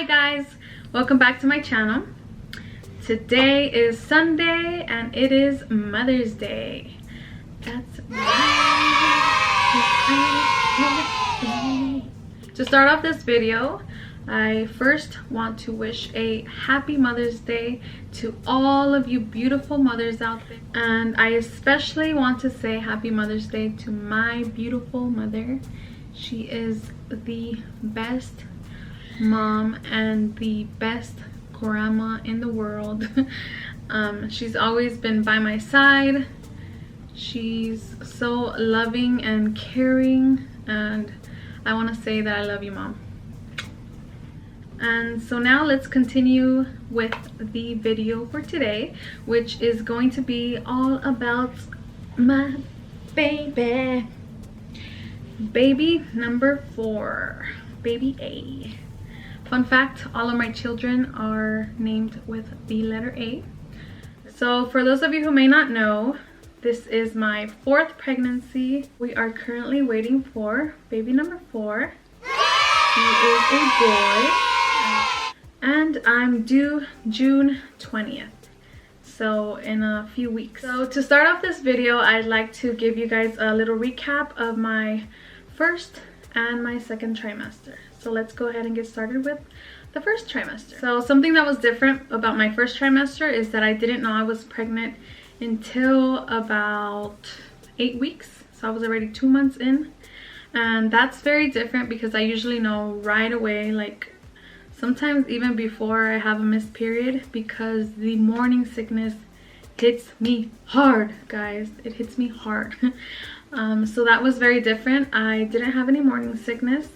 Hi guys, welcome back to my channel. Today is Sunday and it is Mother's Day. That's right. To start off this video, I first want to wish a happy Mother's Day to all of you beautiful mothers out there. And I especially want to say happy Mother's Day to my beautiful mother. She is the best mom and the best grandma in the world. She's always been by my side. She's so loving and caring, and I want to say that I love you, Mom. And so now let's continue with the video for today, which is going to be all about my baby number 4, baby A. Fun fact, all of my children are named with the letter A. So for those of you who may not know, this is my 4th pregnancy. We are currently waiting for baby number 4. He is a boy, and I'm due June 20th. So in a few weeks. So to start off this video, I'd like to give you guys a little recap of my first and my second trimester. So let's go ahead and get started with the first trimester. So something that was different about my first trimester is that I didn't know I was pregnant until about 8 weeks. So I was already 2 months in, and that's very different because I usually know right away, like sometimes even before I have a missed period, because the morning sickness hits me hard, guys. It hits me hard. So that was very different. I didn't have any morning sickness,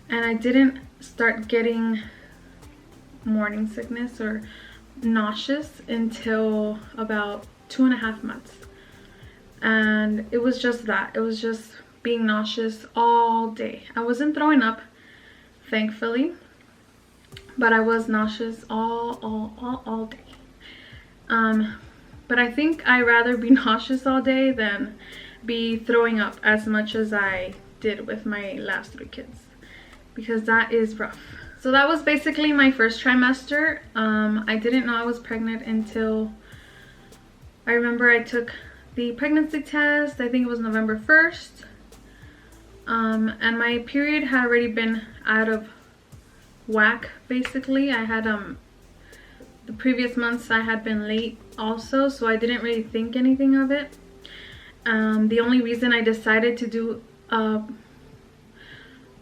and I didn't start getting morning sickness or nauseous until about 2.5 months. And it was just that. It was just being nauseous all day. I wasn't throwing up, thankfully, but I was nauseous all day. But I think I'd rather be nauseous all day than be throwing up as much as I did with my last 3 kids, because that is rough. So that was basically my first trimester. I didn't know I was pregnant until I remember I took the pregnancy test. I think it was November 1st. And my period had already been out of whack, basically. I had the previous months I had been late also, so I didn't really think anything of it. The only reason I decided to do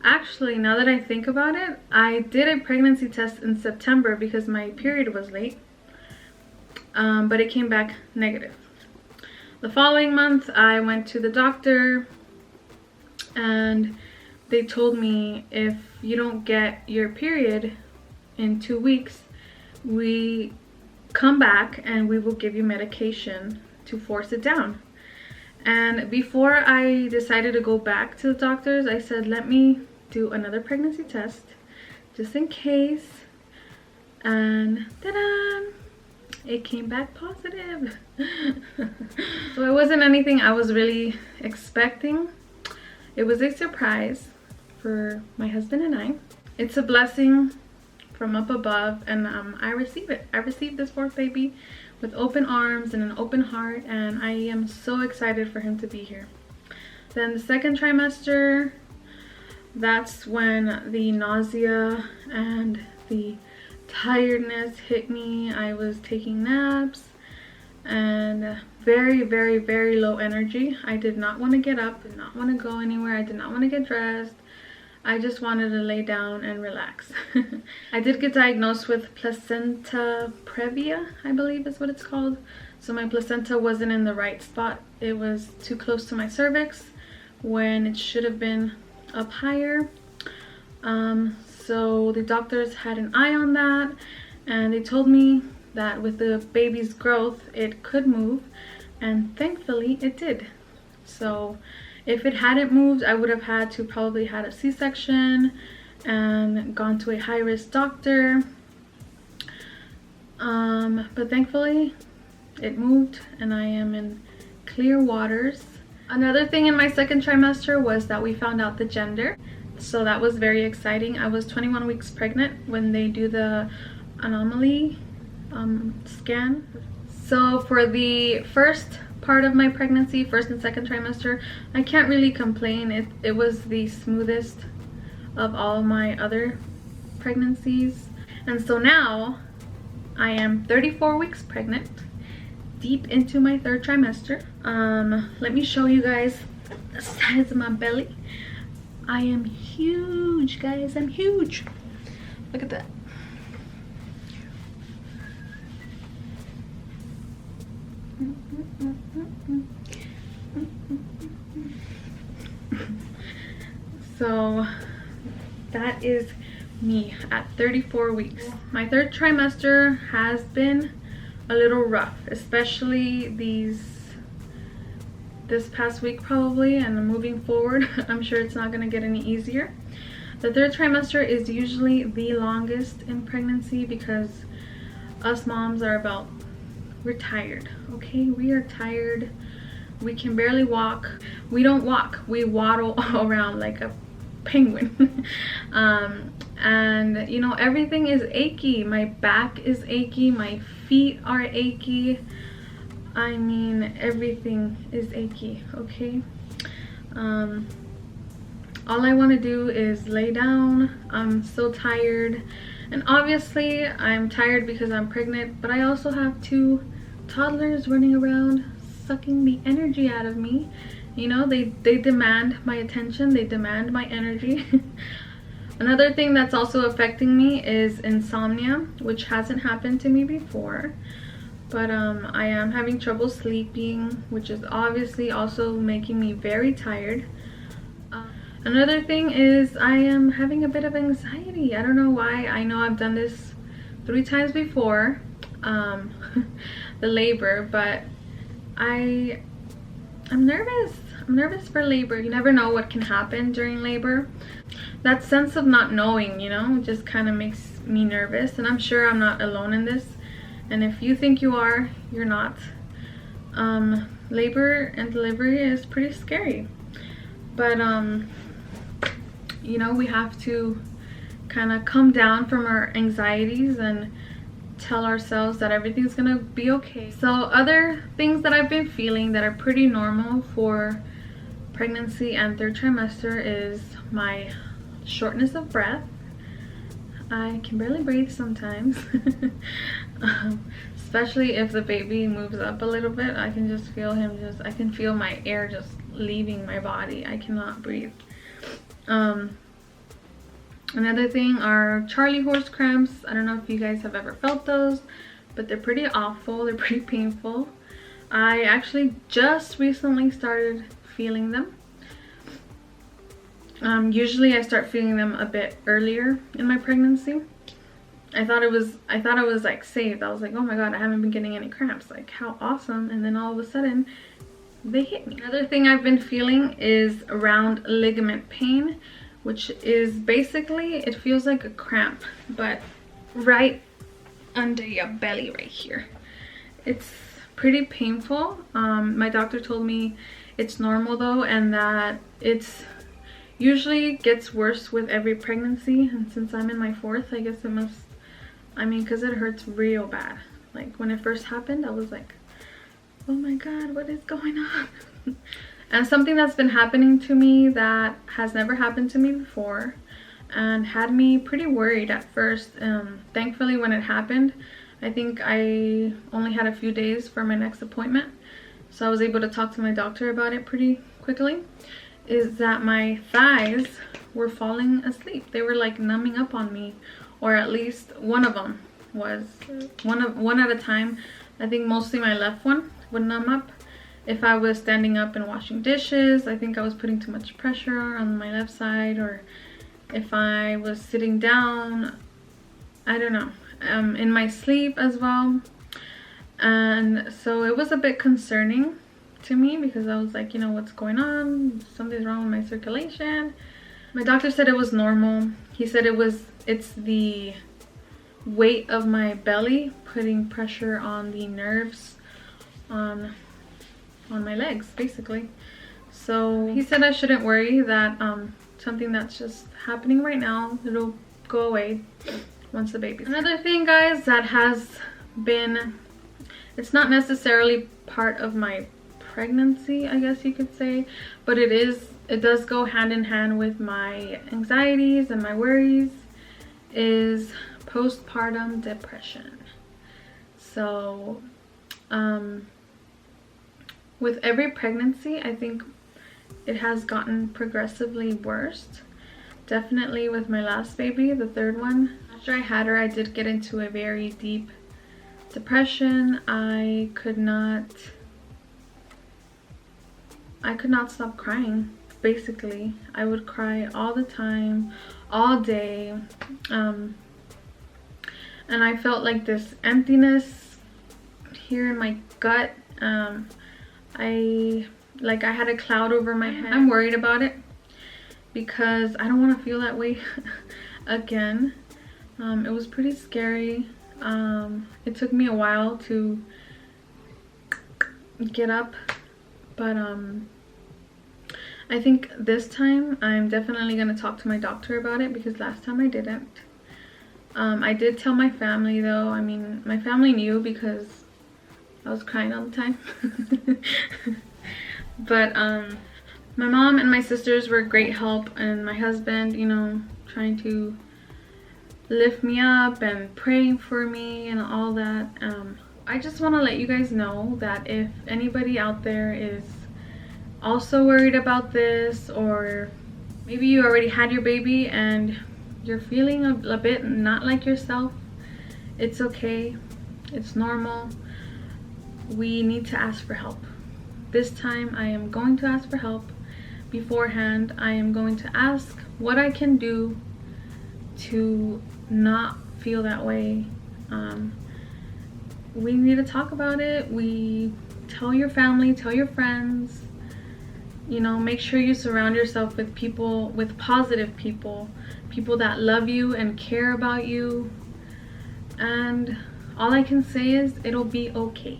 actually, now that I think about it, I did a pregnancy test in September because my period was late, but it came back negative. The following month I went to the doctor, and they told me if you don't get your period in 2 weeks, we come back and we will give you medication to force it down. And before I decided to go back to the doctors, I said, let me do another pregnancy test just in case. And ta-da! It came back positive. So it wasn't anything I was really expecting. It was a surprise for my husband and I. It's a blessing from up above, and I receive it. I received this 4th baby with open arms and an open heart, and I am so excited for him to be here. Then the second trimester, that's when the nausea and the tiredness hit me. I was taking naps and very low energy. I did not want to get up, did not want to go anywhere. I did not want to get dressed. I just wanted to lay down and relax. I did get diagnosed with placenta previa, I believe is what it's called. So my placenta wasn't in the right spot. It was too close to my cervix when it should have been up higher. So the doctors had an eye on that, and they told me that with the baby's growth it could move, and thankfully it did. So if it hadn't moved, I would have had to probably had a C-section and gone to a high-risk doctor. But thankfully it moved, and I am in clear waters. Another thing in my second trimester was that we found out the gender. So that was very exciting. I was 21 weeks pregnant when they do the anomaly scan. So for the first part of my pregnancy, first and second trimester, I can't really complain. It was the smoothest of all my other pregnancies. And so now I am 34 weeks pregnant, deep into my third trimester. Let me show you guys the size of my belly. I am huge, guys. I'm huge. Look at that. So that is me at 34 weeks. My third trimester has been a little rough, especially this past week probably, and moving forward. I'm sure it's not going to get any easier. The third trimester is usually the longest in pregnancy because us moms are we're tired, okay? We are tired. We can barely walk. We don't walk, we waddle around like a penguin. And you know, everything is achy. My back is achy, my feet are achy. I mean, everything is achy, okay? All I want to do is lay down. I'm so tired, and obviously I'm tired because I'm pregnant, but I also have 2 toddlers running around sucking the energy out of me. You know, they demand my attention, they demand my energy. Another thing that's also affecting me is insomnia, which hasn't happened to me before, but I am having trouble sleeping, which is obviously also making me very tired. Another thing is I am having a bit of anxiety. I don't know why. I know I've done this 3 times before, the labor, but I'm nervous. I'm nervous for labor. You never know what can happen during labor. That sense of not knowing, you know, just kind of makes me nervous, and I'm sure I'm not alone in this. And if you think you are, you're not. Labor and delivery is pretty scary, but you know, we have to kind of come down from our anxieties and tell ourselves that everything's gonna be okay. So other things that I've been feeling that are pretty normal for pregnancy and third trimester is my shortness of breath. I can barely breathe sometimes. Especially if the baby moves up a little bit. I can just feel him I can feel my air just leaving my body. I cannot breathe. Another thing are Charlie horse cramps. I don't know if you guys have ever felt those, but they're pretty awful. They're pretty painful. I actually just recently started feeling them. Usually I start feeling them a bit earlier in my pregnancy. I thought it was like saved. I was like, oh my god, I haven't been getting any cramps. Like, how awesome. And then all of a sudden they hit me. Another thing I've been feeling is round ligament pain, which is basically, it feels like a cramp, but right under your belly right here. It's pretty painful. My doctor told me it's normal though, and that it's usually gets worse with every pregnancy, and since I'm in my 4th, I guess it must, I mean, because it hurts real bad. Like when it first happened, I was like, oh my god, what is going on? And something that's been happening to me that has never happened to me before and had me pretty worried at first. Thankfully, when it happened, I think I only had a few days for my next appointment, so I was able to talk to my doctor about it pretty quickly, is that my thighs were falling asleep. They were like numbing up on me, or at least one of them was. One at a time. I think mostly my left one would numb up. If I was standing up and washing dishes, I think I was putting too much pressure on my left side, or if I was sitting down, I don't know, in my sleep as well. And so it was a bit concerning to me because I was like, you know, what's going on? Something's wrong with my circulation. My doctor said it was normal. He said it's the weight of my belly putting pressure on the nerves on my legs, basically. So he said I shouldn't worry, that something that's just happening right now. It'll go away once the baby's here. Another thing, guys, that has been, it's not necessarily part of my pregnancy, I guess you could say, but it does go hand in hand with my anxieties and my worries, is postpartum depression. So with every pregnancy, I think it has gotten progressively worse. Definitely with my last baby, the third one. After I had her, I did get into a very deep depression. I could not stop crying. Basically, I would cry all the time, all day, and I felt like this emptiness here in my gut. I had a cloud over my head. I'm worried about it because I don't want to feel that way again. It was pretty scary. It took me a while to get up, but I think this time I'm definitely going to talk to my doctor about it, because last time I didn't. I did tell my family though. I mean, my family knew because I was crying all the time. But my mom and my sisters were great help, and my husband, you know, trying to lift me up and praying for me and all that. I just want to let you guys know that if anybody out there is also worried about this, or maybe you already had your baby and you're feeling a bit not like yourself, it's okay. It's normal. We need to ask for help. This time I am going to ask for help. Beforehand, I am going to ask what I can do to not feel that way. We need to talk about it. We tell your family, tell your friends, you know, make sure you surround yourself with people, with positive people, people that love you and care about you. And all I can say is it'll be okay.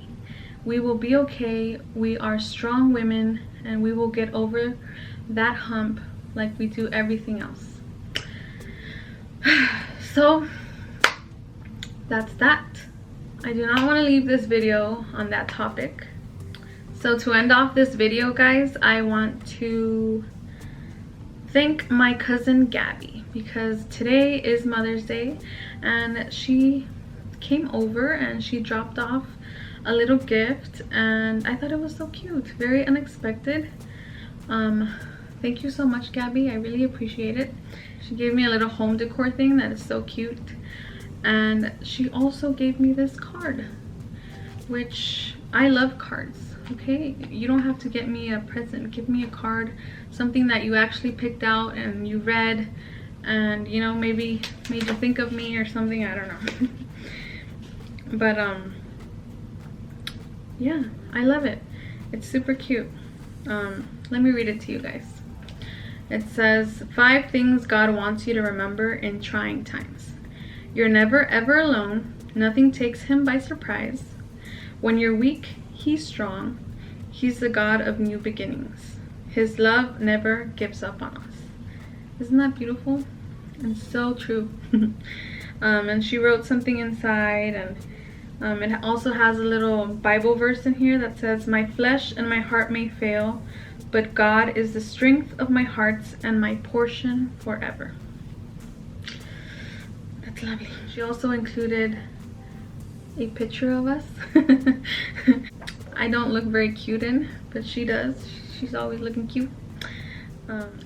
We will be okay. We are strong women, and we will get over that hump like we do everything else. So that's that. I do not want to leave this video on that topic. So to end off this video, guys, I want to thank my cousin Gabby, because today is Mother's Day, and she came over and she dropped off a little gift, and I thought it was so cute, very unexpected. Thank you so much, Gabby. I really appreciate it. She gave me a little home decor thing that is so cute, and she also gave me this card, which I love cards. Okay, you don't have to get me a present. Give me a card, something that you actually picked out and you read, and you know, maybe made you think of me or something. I don't know. But yeah, I love it. It's super cute. Let me read it to you guys. It says, 5 things God wants you to remember in trying times. You're never ever alone. Nothing takes him by surprise. When you're weak, he's strong. He's the God of new beginnings. His love never gives up on us. Isn't that beautiful? And so true. And she wrote something inside, and it also has a little Bible verse in here that says, my flesh and my heart may fail, but God is the strength of my heart and my portion forever. That's lovely. She also included a picture of us. I don't look very cute in, but she does. She's always looking cute.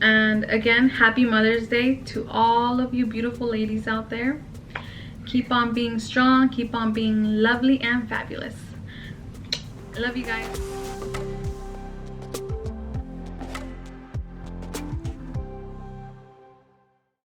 And again, happy Mother's Day to all of you beautiful ladies out there. Keep on being strong, keep on being lovely and fabulous. I love you guys.